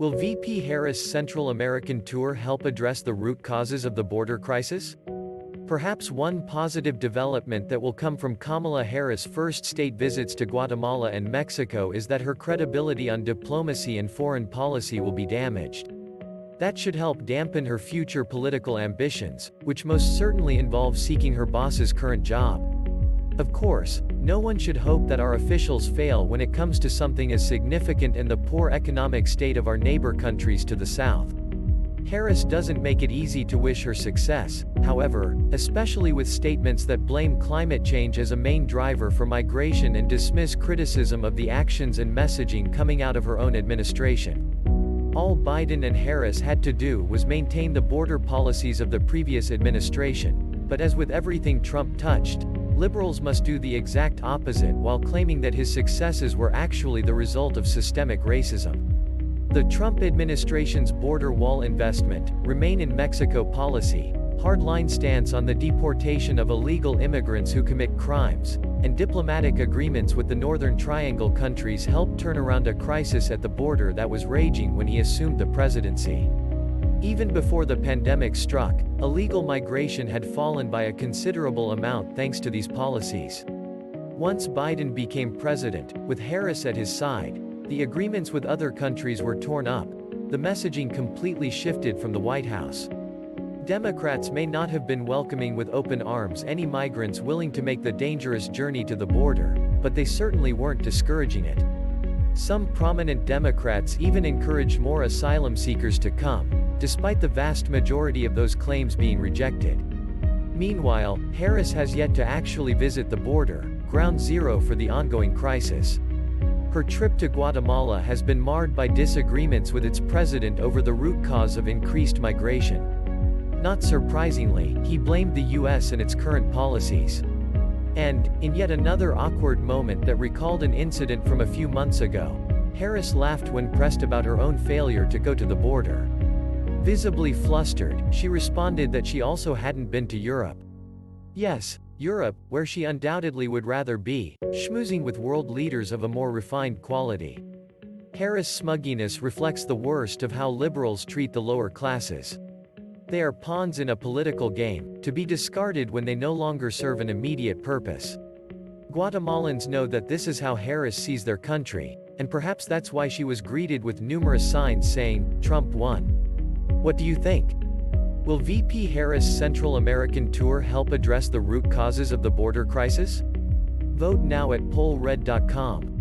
Will VP Harris' Central American tour help address the root causes of the border crisis? Perhaps one positive development that will come from Kamala Harris' first state visits to Guatemala and Mexico is that her credibility on diplomacy and foreign policy will be damaged. That should help dampen her future political ambitions, which most certainly involve seeking her boss's current job. Of course, no one should hope that our officials fail when it comes to something as significant as the poor economic state of our neighbor countries to the south. Harris doesn't make it easy to wish her success, however, especially with statements that blame climate change as a main driver for migration and dismiss criticism of the actions and messaging coming out of her own administration. All Biden and Harris had to do was maintain the border policies of the previous administration, but as with everything Trump touched, liberals must do the exact opposite while claiming that his successes were actually the result of systemic racism. The Trump administration's border wall investment, Remain in Mexico policy, hardline stance on the deportation of illegal immigrants who commit crimes, and diplomatic agreements with the Northern Triangle countries helped turn around a crisis at the border that was raging when he assumed the presidency. Even before the pandemic struck, illegal migration had fallen by a considerable amount thanks to these policies. Once Biden became president, with Harris at his side, the agreements with other countries were torn up. The messaging completely shifted from the White House. Democrats may not have been welcoming with open arms any migrants willing to make the dangerous journey to the border, but they certainly weren't discouraging it. Some prominent Democrats even encouraged more asylum seekers to come, despite the vast majority of those claims being rejected. Meanwhile, Harris has yet to actually visit the border, ground zero for the ongoing crisis. Her trip to Guatemala has been marred by disagreements with its president over the root cause of increased migration. Not surprisingly, he blamed the U.S. and its current policies. And, in yet another awkward moment that recalled an incident from a few months ago, Harris laughed when pressed about her own failure to go to the border. Visibly flustered, she responded that she also hadn't been to Europe. Yes, Europe, where she undoubtedly would rather be, schmoozing with world leaders of a more refined quality. Harris' smugginess reflects the worst of how liberals treat the lower classes. They are pawns in a political game, to be discarded when they no longer serve an immediate purpose. Guatemalans know that this is how Harris sees their country, and perhaps that's why she was greeted with numerous signs saying, "Trump won." What do you think? Will VP Harris' Central American tour help address the root causes of the border crisis? Vote now at pollred.com.